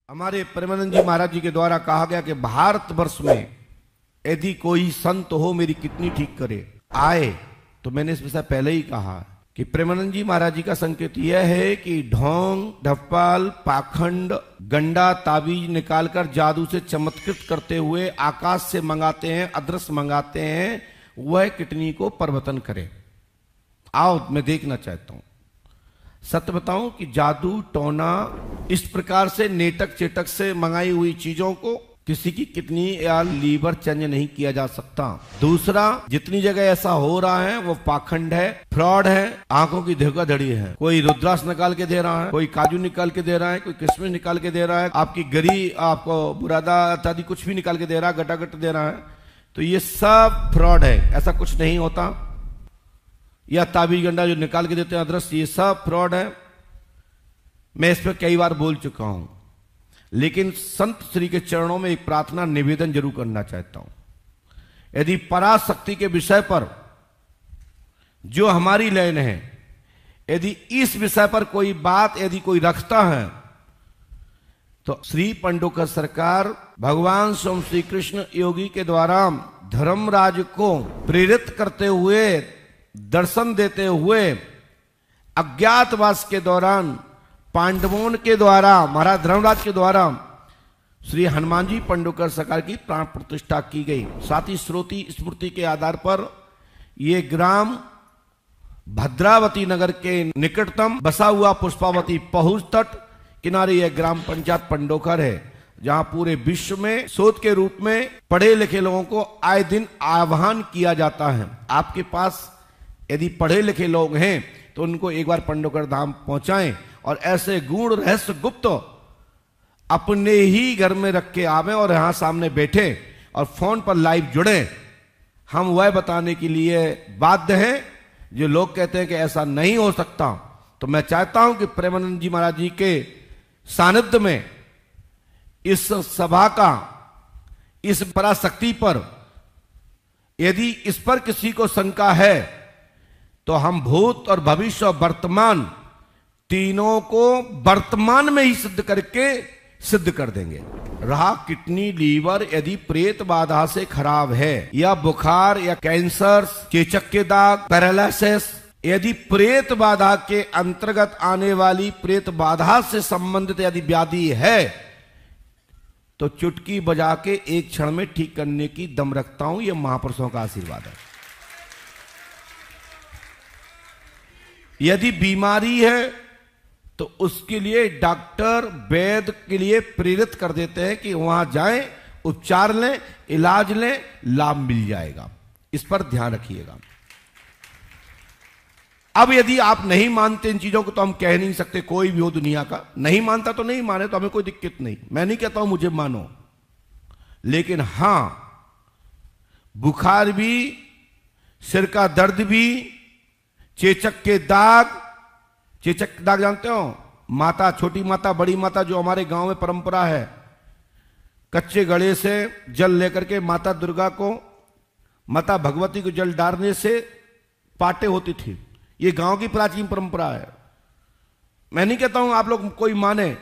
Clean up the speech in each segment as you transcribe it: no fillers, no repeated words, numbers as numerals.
हमारे प्रेमानंद जी महाराज जी के द्वारा कहा गया कि भारतवर्ष में यदि कोई संत हो मेरी कितनी ठीक करे आए, तो मैंने इस विषय पहले ही कहा कि प्रेमानंद जी महाराज जी का संकेत यह है कि ढोंग, ढप्पाल, पाखंड, गंडा, ताबीज निकालकर जादू से चमत्कृत करते हुए आकाश से मंगाते हैं, अदृश्य मंगाते हैं, वह किडनी को परिवर्तन करे। आओ मैं देखना चाहता हूं। सत्य बताऊं कि जादू टोना इस प्रकार से नेटक चेटक से मंगाई हुई चीजों को किसी की किडनी या लीवर चेंज नहीं किया जा सकता। दूसरा, जितनी जगह ऐसा हो रहा है वो पाखंड है, फ्रॉड है, आंखों की धोखाधड़ी है। कोई रुद्राक्ष निकाल के दे रहा है, कोई काजू निकाल के दे रहा है, कोई किशमिश निकाल के दे रहा है, आपकी गरी, आपको बुरादा इत्यादि कुछ भी निकाल के दे रहा है, गटागट दे रहा है। तो ये सब फ्रॉड है, ऐसा कुछ नहीं होता। या ताबीज गंडा जो निकाल के देते हैं अदृश्य, ये सब फ्रॉड है। मैं इस पर कई बार बोल चुका हूं, लेकिन संत श्री के चरणों में एक प्रार्थना निवेदन जरूर करना चाहता हूं। यदि पराशक्ति के विषय पर जो हमारी लाइन है, यदि इस विषय पर कोई बात यदि कोई रखता है, तो श्री पंडोकर सरकार भगवान स्वयं श्री कृष्ण योगी के द्वारा धर्मराज को प्रेरित करते हुए, दर्शन देते हुए, अज्ञातवास के दौरान पांडवों के द्वारा, महाराज धर्मराज के द्वारा श्री हनुमान जी पंडोकर सरकार की प्राण प्रतिष्ठा की गई। साथ ही श्रुति स्मृति के आधार पर ये ग्राम भद्रावती नगर के निकटतम बसा हुआ पुष्पावती पहुंच तट किनारे यह ग्राम पंचायत पंडोकर है, जहां पूरे विश्व में शोध के रूप में पढ़े लिखे लोगों को आए दिन आह्वान किया जाता है। आपके पास यदि पढ़े लिखे लोग हैं तो उनको एक बार पंडोकर धाम पहुंचाएं और ऐसे गूढ़ रहस्य गुप्त अपने ही घर में रख के आवे और यहां सामने बैठे और फोन पर लाइव जुड़े। हम वह बताने के लिए बाध्य हैं जो लोग कहते हैं कि ऐसा नहीं हो सकता। तो मैं चाहता हूं कि प्रेमानंद जी महाराज जी के सानिध्य में इस सभा का, इस पराशक्ति पर यदि इस पर किसी को शंका है, तो हम भूत और भविष्य और वर्तमान तीनों को वर्तमान में ही सिद्ध करके सिद्ध कर देंगे। रहा किडनी, लीवर यदि प्रेत बाधा से खराब है, या बुखार या कैंसर, चेचक के दाग, पैरालिसिस, यदि प्रेत बाधा के अंतर्गत आने वाली प्रेत बाधा से संबंधित यदि व्याधि है, तो चुटकी बजा के एक क्षण में ठीक करने की दम रखता हूं। यह महापुरुषों का आशीर्वाद है। यदि बीमारी है तो उसके लिए डॉक्टर वैद्य के लिए प्रेरित कर देते हैं कि वहां जाएं, उपचार लें, इलाज लें, लाभ मिल जाएगा। इस पर ध्यान रखिएगा। अब यदि आप नहीं मानते इन चीजों को, तो हम कह नहीं सकते, कोई भी हो दुनिया का नहीं मानता तो नहीं माने, तो हमें कोई दिक्कत नहीं। मैं नहीं कहता हूं मुझे मानो, लेकिन हां, बुखार भी, सिर का दर्द भी, चेचक के दाग, चेचक के दाग जानते हो, माता, छोटी माता, बड़ी माता, जो हमारे गांव में परंपरा है, कच्चे घड़े से जल लेकर के माता दुर्गा को, माता भगवती को जल डालने से पाटे होती थी। ये गांव की प्राचीन परंपरा है। मैं नहीं कहता हूं आप लोग कोई माने,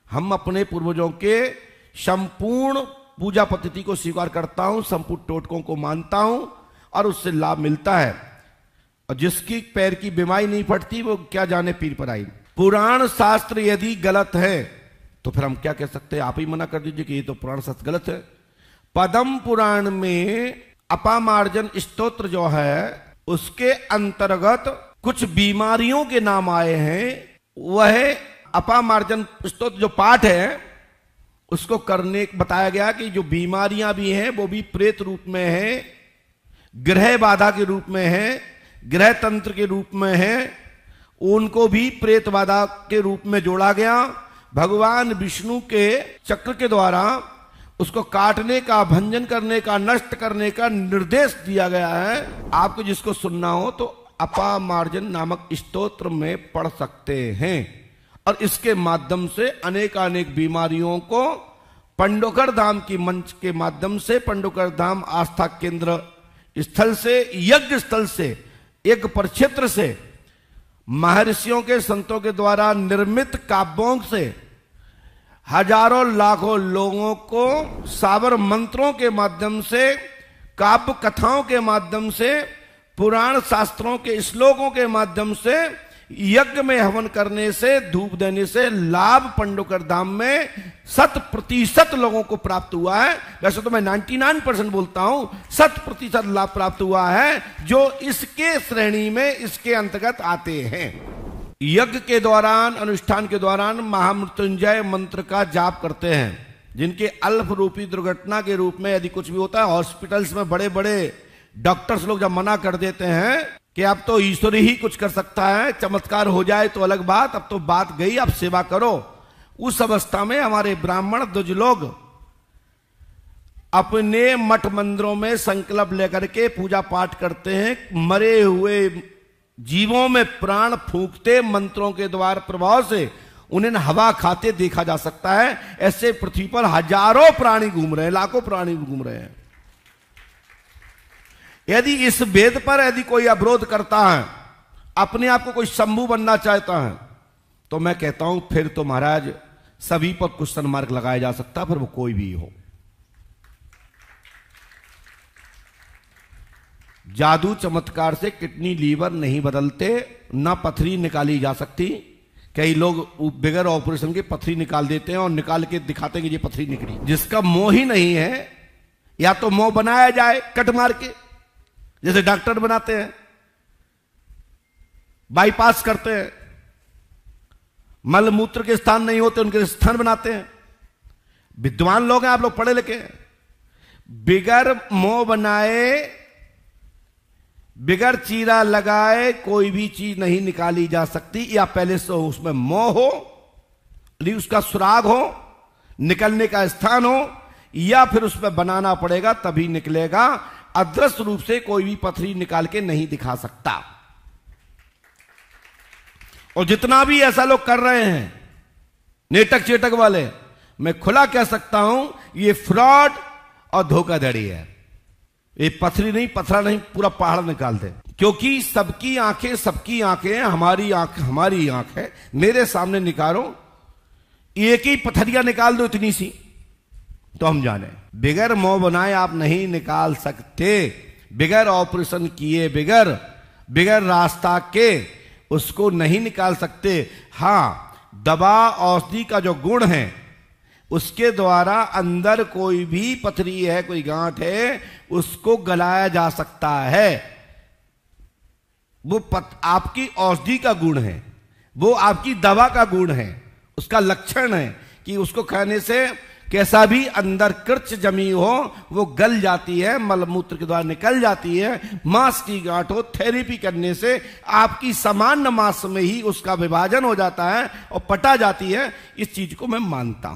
हम अपने पूर्वजों के संपूर्ण पूजा पद्धति को स्वीकार करता हूं, संपूर्ण टोटकों को मानता हूं और उससे लाभ मिलता है। और जिसकी पैर की बीमारी नहीं फटती वो क्या जाने पीर पर आई। पुराण शास्त्र यदि गलत है तो फिर हम क्या कह सकते हैं? आप ही मना कर दीजिए कि ये तो पुराण शास्त्र गलत है। पद्म पुराण में अपामार्जन स्तोत्र जो है, उसके अंतर्गत कुछ बीमारियों के नाम आए हैं। वह अपामार्जन स्तोत्र जो पाठ है, उसको करने बताया गया कि जो बीमारियां भी हैं वो भी प्रेत रूप में है, ग्रह बाधा के रूप में है, ग्रह तंत्र के रूप में है, उनको भी प्रेत बाधा के रूप में जोड़ा गया। भगवान विष्णु के चक्र के द्वारा उसको काटने का, भंजन करने का, नष्ट करने का निर्देश दिया गया है। आपको जिसको सुनना हो तो अपामार्जन नामक स्तोत्र में पढ़ सकते हैं और इसके माध्यम से अनेकानेक बीमारियों को पंडोकर धाम की मंच के माध्यम से, पंडोकर धाम आस्था केंद्र स्थल से, यज्ञ स्थल से, यज्ञ प्रक्षेत्र से, महर्षियों के संतों के द्वारा निर्मित काव्यों से हजारों लाखों लोगों को साबर मंत्रों के माध्यम से, काव्य कथाओं के माध्यम से, पुराण शास्त्रों के श्लोकों के माध्यम से, यज्ञ में हवन करने से, धूप देने से लाभ पंडोकर धाम में 100% लोगों को प्राप्त हुआ है। वैसे तो मैं 99% बोलता हूं, 100% लाभ प्राप्त हुआ है जो इसके श्रेणी में, इसके अंतर्गत आते हैं। यज्ञ के दौरान, अनुष्ठान के दौरान महामृत्युंजय मंत्र का जाप करते हैं, जिनके अल्प रूपी दुर्घटना के रूप में यदि कुछ भी होता है, हॉस्पिटल्स में बड़े बड़े डॉक्टर्स लोग जब मना कर देते हैं कि अब तो ईश्वर ही कुछ कर सकता है, चमत्कार हो जाए तो अलग बात, अब तो बात गई, अब सेवा करो। उस अवस्था में हमारे ब्राह्मण द्विज लोग अपने मठ मंदिरों में संकल्प लेकर के पूजा पाठ करते हैं। मरे हुए जीवों में प्राण फूंकते मंत्रों के द्वार प्रभाव से उन्हें हवा खाते देखा जा सकता है। ऐसे पृथ्वी पर हजारों प्राणी घूम रहे हैं, लाखों प्राणी घूम रहे हैं। यदि इस वेद पर यदि कोई अवरोध करता है, अपने आप को कोई शंभू बनना चाहता है, तो मैं कहता हूं फिर तो महाराज सभी पर क्वेश्चन मार्क लगाया जा सकता है, फिर वो कोई भी हो। जादू चमत्कार से किडनी लीवर नहीं बदलते, ना पथरी निकाली जा सकती। कई लोग बगैर ऑपरेशन के पथरी निकाल देते हैं और निकाल के दिखाते हैं कि ये पथरी निकली। जिसका मोह ही नहीं है, या तो मोह बनाया जाए कट मार के, जैसे डॉक्टर बनाते हैं, बाईपास करते हैं, मल मूत्र के स्थान नहीं होते उनके स्थान बनाते हैं। विद्वान लोग हैं, आप लोग पढ़े लिखे हैं। बिगर मोह बनाए, बिगर चीरा लगाए कोई भी चीज नहीं निकाली जा सकती। या पहले से उसमें मोह हो, उसका सुराग हो, निकलने का स्थान हो, या फिर उसमें बनाना पड़ेगा तभी निकलेगा। अदृश्य रूप से कोई भी पथरी निकाल के नहीं दिखा सकता। और जितना भी ऐसा लोग कर रहे हैं, नेटक चेटक वाले, मैं खुला कह सकता हूं ये फ्रॉड और धोखाधड़ी है। ये पथरी नहीं, पथरा नहीं, पूरा पहाड़ निकाल दे। क्योंकि सबकी आंखें, हमारी आंख है। मेरे सामने निकालो, एक ही पथरिया निकाल दो इतनी सी, तो हम जाने। बिगर मोह बनाए आप नहीं निकाल सकते। बिगर ऑपरेशन किए, बिगर रास्ता के उसको नहीं निकाल सकते। हां, दवा औषधि का जो गुण है उसके द्वारा अंदर कोई भी पथरी है, कोई गांठ है, उसको गलाया जा सकता है। वो आपकी औषधि का गुण है, वो आपकी दवा का गुण है, उसका लक्षण है कि उसको खाने से कैसा भी अंदर कृच जमी हो वो गल जाती है, मलमूत्र के द्वारा निकल जाती है। मांस की गांठ हो, थेरेपी करने से आपकी सामान्य मांस में ही उसका विभाजन हो जाता है और पटा जाती है। इस चीज को मैं मानता हूं।